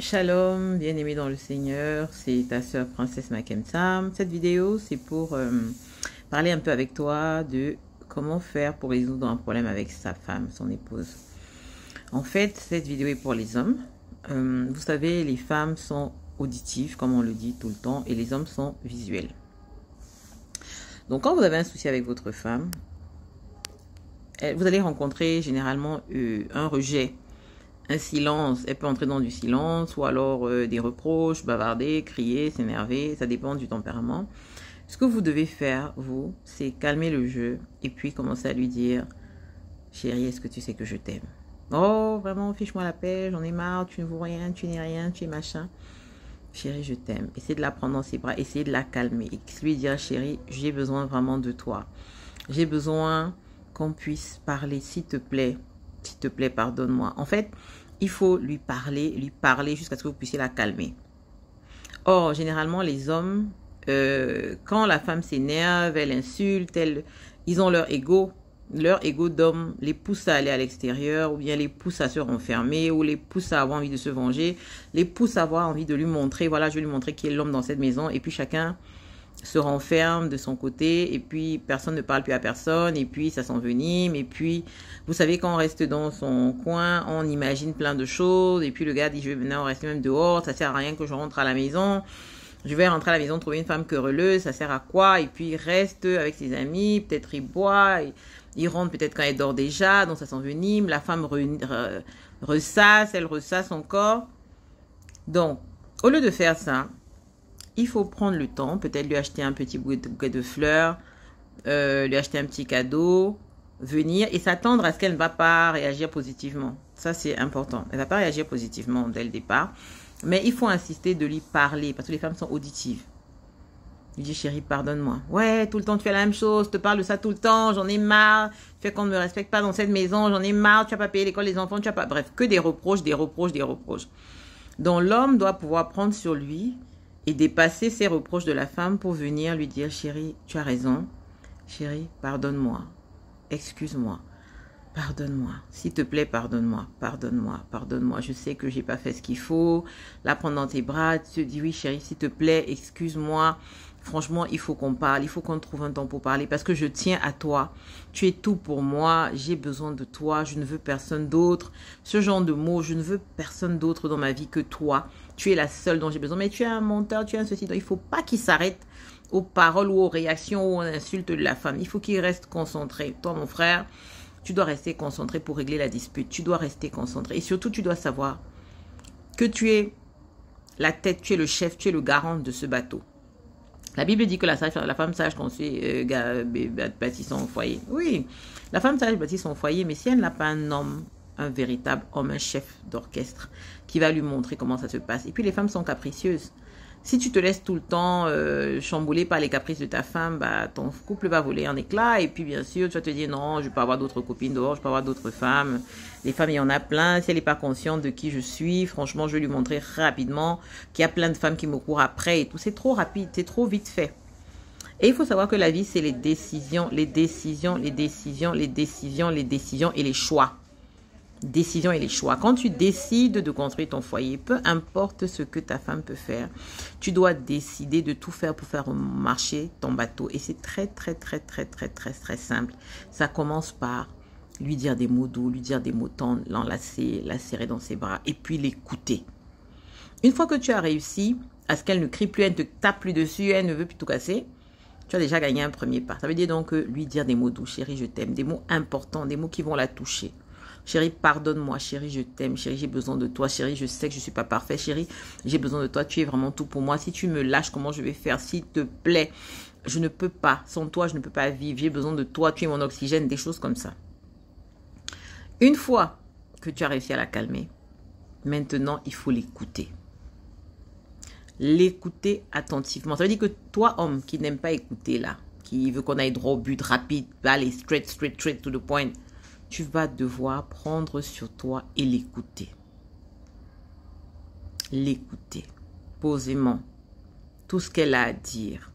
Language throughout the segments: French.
Shalom, bien-aimé dans le Seigneur, c'est ta sœur princesse Makemsam. Cette vidéo, c'est pour parler un peu avec toi de comment faire pour résoudre un problème avec sa femme, son épouse. En fait, cette vidéo est pour les hommes. Vous savez, les femmes sont auditives, comme on le dit tout le temps, et les hommes sont visuels. Donc, quand vous avez un souci avec votre femme, vous allez rencontrer généralement un rejet, un silence. Elle peut entrer dans du silence ou alors des reproches, bavarder, crier, s'énerver. Ça dépend du tempérament. Ce que vous devez faire, vous, c'est calmer le jeu et puis commencer à lui dire « Chérie, est-ce que tu sais que je t'aime ?»« Oh, vraiment, fiche-moi la paix, j'en ai marre, tu ne vaux rien, tu n'es rien, tu es machin. » « Chérie, je t'aime. » Essayez de la prendre dans ses bras, essayez de la calmer et lui dire « Chérie, j'ai besoin vraiment de toi. J'ai besoin qu'on puisse parler, s'il te plaît, pardonne-moi. » En fait, il faut lui parler jusqu'à ce que vous puissiez la calmer. Or, généralement, les hommes, quand la femme s'énerve, elle insulte, ils ont leur ego d'homme les pousse à aller à l'extérieur, ou bien les pousse à se renfermer, ou les pousse à avoir envie de se venger, les pousse à avoir envie de lui montrer, voilà, je vais lui montrer qui est l'homme dans cette maison, et puis chacun se renferme de son côté, et puis personne ne parle plus à personne, et puis ça s'envenime, et puis vous savez, quand on reste dans son coin, on imagine plein de choses, et puis le gars dit, je vais maintenant rester même dehors, ça sert à rien que je rentre à la maison, je vais rentrer à la maison trouver une femme querelleuse, ça sert à quoi? Et puis il reste avec ses amis, peut-être il boit, il rentre peut-être quand elle dort déjà, donc ça s'envenime, la femme ressasse, elle ressasse encore. Donc, au lieu de faire ça, il faut prendre le temps, peut-être lui acheter un petit bouquet de fleurs, lui acheter un petit cadeau, venir et s'attendre à ce qu'elle ne va pas réagir positivement. Ça, c'est important. Elle ne va pas réagir positivement dès le départ, mais il faut insister de lui parler parce que les femmes sont auditives. Il dit, chérie, pardonne-moi. Ouais, tout le temps, tu fais la même chose, je te parle de ça tout le temps, j'en ai marre. Tu fais qu'on ne me respecte pas dans cette maison, j'en ai marre, tu n'as pas payé l'école des enfants, tu n'as pas... Bref, que des reproches, des reproches, des reproches. Donc, l'homme doit pouvoir prendre sur lui et dépasser ses reproches de la femme pour venir lui dire, chérie, tu as raison. Chérie, pardonne-moi. Excuse-moi. Pardonne-moi. S'il te plaît, pardonne-moi. Pardonne-moi. Pardonne-moi. Je sais que j'ai pas fait ce qu'il faut. La prendre dans tes bras. Tu te dis, oui, chérie, s'il te plaît, excuse-moi. Franchement, il faut qu'on parle. Il faut qu'on trouve un temps pour parler parce que je tiens à toi. Tu es tout pour moi. J'ai besoin de toi. Je ne veux personne d'autre. Ce genre de mots, je ne veux personne d'autre dans ma vie que toi. Tu es la seule dont j'ai besoin. Mais tu es un menteur, tu es un ceci. Donc, il ne faut pas qu'il s'arrête aux paroles ou aux réactions ou aux insultes de la femme. Il faut qu'il reste concentré. Toi, mon frère, tu dois rester concentré pour régler la dispute. Tu dois rester concentré. Et surtout, tu dois savoir que tu es la tête, tu es le chef, tu es le garant de ce bateau. La Bible dit que la femme sage construit, bâtit son foyer. Oui, la femme sage bâtit son foyer, mais si elle n'a pas un homme, un véritable homme, un chef d'orchestre qui va lui montrer comment ça se passe. Et puis les femmes sont capricieuses. Si tu te laisses tout le temps chambouler par les caprices de ta femme, bah, ton couple va voler en éclats. Et puis, bien sûr, tu vas te dire, non, je peux avoir d'autres copines dehors, je peux avoir d'autres femmes. Les femmes, il y en a plein. Si elle n'est pas consciente de qui je suis, franchement, je vais lui montrer rapidement qu'il y a plein de femmes qui me courent après et tout. C'est trop rapide, c'est trop vite fait. Et il faut savoir que la vie, c'est les décisions, les décisions, les décisions, les décisions, les décisions et les choix. Décision et les choix. Quand tu décides de construire ton foyer, peu importe ce que ta femme peut faire, tu dois décider de tout faire pour faire marcher ton bateau. Et c'est très simple. Ça commence par lui dire des mots doux, lui dire des mots tendres, l'enlacer, la serrer dans ses bras et puis l'écouter. Une fois que tu as réussi à ce qu'elle ne crie plus, elle ne te tape plus dessus, elle ne veut plus tout casser, tu as déjà gagné un premier pas. Ça veut dire donc lui dire des mots doux, chérie, je t'aime, des mots importants, des mots qui vont la toucher. Chérie, pardonne-moi. Chérie, je t'aime. Chérie, j'ai besoin de toi. Chérie, je sais que je ne suis pas parfait. Chérie, j'ai besoin de toi. Tu es vraiment tout pour moi. Si tu me lâches, comment je vais faire? S'il te plaît, je ne peux pas. Sans toi, je ne peux pas vivre. J'ai besoin de toi. Tu es mon oxygène. Des choses comme ça. Une fois que tu as réussi à la calmer, maintenant, il faut l'écouter. L'écouter attentivement. Ça veut dire que toi, homme, qui n'aime pas écouter là, qui veut qu'on aille droit au but, rapide, aller straight to the point, tu vas devoir prendre sur toi et l'écouter. L'écouter posément. Tout ce qu'elle a à dire.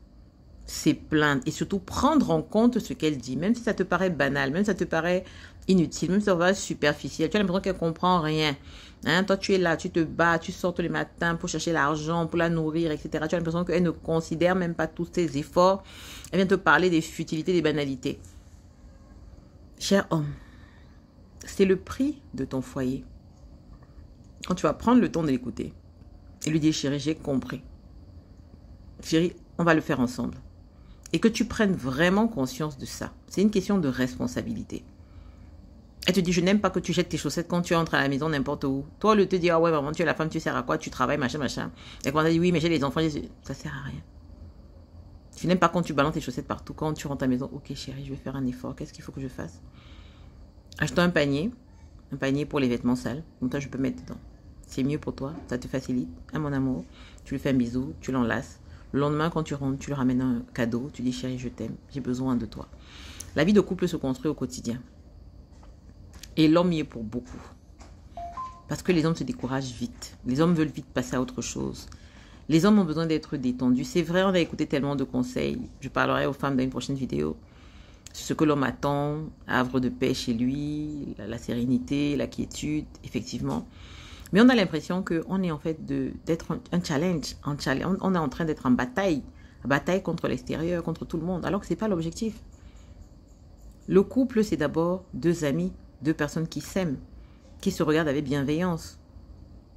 ses plaintes et surtout prendre en compte ce qu'elle dit, même si ça te paraît banal, même si ça te paraît inutile, même si ça va être superficiel, tu as l'impression qu'elle comprend rien. Hein? Toi, tu es là, tu te bats, tu sors tous les matins pour chercher l'argent, pour la nourrir, etc. Tu as l'impression qu'elle ne considère même pas tous tes efforts. Elle vient te parler des futilités, des banalités. Cher homme, c'est le prix de ton foyer. Quand tu vas prendre le temps de l'écouter et lui dire, chérie, j'ai compris. Chérie, on va le faire ensemble. Et que tu prennes vraiment conscience de ça. C'est une question de responsabilité. Elle te dit, je n'aime pas que tu jettes tes chaussettes quand tu entres à la maison n'importe où. Toi, le te dit, ah ouais, maman, tu es la femme, tu sers à quoi? Tu travailles, machin, machin. Et quand elle dit, oui, mais j'ai les enfants, ça sert à rien. Je n'aime pas quand tu balances tes chaussettes partout. Quand tu rentres à la maison, ok chérie, je vais faire un effort. Qu'est-ce qu'il faut que je fasse? Achète un panier pour les vêtements sales. Donc toi, je peux mettre dedans. C'est mieux pour toi, ça te facilite. Hein, mon amour, tu lui fais un bisou, tu l'enlaces. Le lendemain, quand tu rentres, tu lui ramènes un cadeau. Tu dis, chérie, je t'aime, j'ai besoin de toi. La vie de couple se construit au quotidien. Et l'homme y est pour beaucoup. Parce que les hommes se découragent vite. Les hommes veulent vite passer à autre chose. Les hommes ont besoin d'être détendus. C'est vrai, on a écouté tellement de conseils. Je parlerai aux femmes dans une prochaine vidéo. Ce que l'homme attend, havre de paix chez lui, la sérénité, la quiétude, effectivement. Mais on a l'impression qu'on est en fait d'être un challenge. On est en train d'être en bataille. En bataille contre l'extérieur, contre tout le monde. Alors que ce n'est pas l'objectif. Le couple, c'est d'abord deux amis, deux personnes qui s'aiment, qui se regardent avec bienveillance,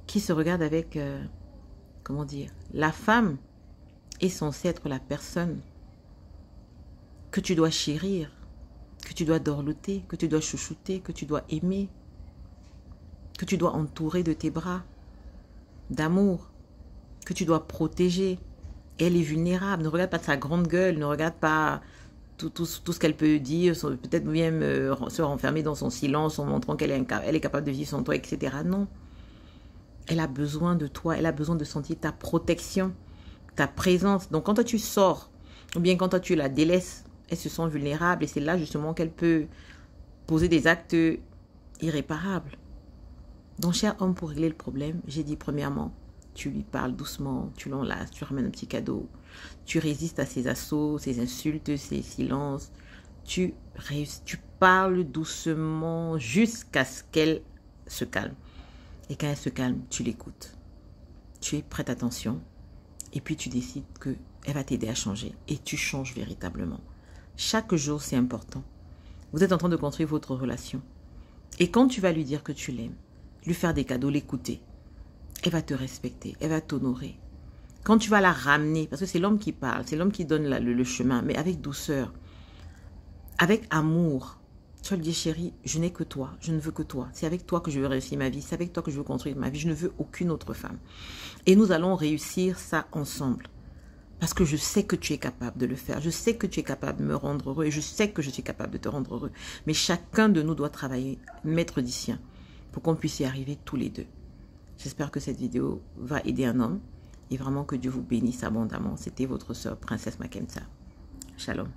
qui se regardent avec, comment dire, la femme est censée être la personne que tu dois chérir, que tu dois dorloter, que tu dois chouchouter, que tu dois aimer, que tu dois entourer de tes bras d'amour, que tu dois protéger. Elle est vulnérable, ne regarde pas sa grande gueule, ne regarde pas tout ce qu'elle peut dire, peut-être même se renfermer dans son silence en montrant qu'elle est capable de vivre sans toi, etc. Non. Elle a besoin de toi, elle a besoin de sentir ta protection, ta présence. Donc quand toi tu sors, ou bien quand toi tu la délaisses, elle se sent vulnérable et c'est là justement qu'elle peut poser des actes irréparables. Donc cher homme, pour régler le problème, j'ai dit premièrement, tu lui parles doucement, tu l'enlaces, tu ramènes un petit cadeau, tu résistes à ses assauts, ses insultes, ses silences, tu parles doucement jusqu'à ce qu'elle se calme. Et quand elle se calme, tu l'écoutes. Tu prêtes attention et puis tu décides qu'elle va t'aider à changer et tu changes véritablement. Chaque jour, c'est important. Vous êtes en train de construire votre relation. Et quand tu vas lui dire que tu l'aimes, lui faire des cadeaux, l'écouter, elle va te respecter, elle va t'honorer. Quand tu vas la ramener, parce que c'est l'homme qui parle, c'est l'homme qui donne le chemin, mais avec douceur, avec amour, tu vas lui dire, chérie, je n'ai que toi, je ne veux que toi. C'est avec toi que je veux réussir ma vie, c'est avec toi que je veux construire ma vie, je ne veux aucune autre femme. Et nous allons réussir ça ensemble. Parce que je sais que tu es capable de le faire, je sais que tu es capable de me rendre heureux et je sais que je suis capable de te rendre heureux. Mais chacun de nous doit travailler, maître du sien, pour qu'on puisse y arriver tous les deux. J'espère que cette vidéo va aider un homme et vraiment que Dieu vous bénisse abondamment. C'était votre sœur, Princesse Makemsa. Shalom.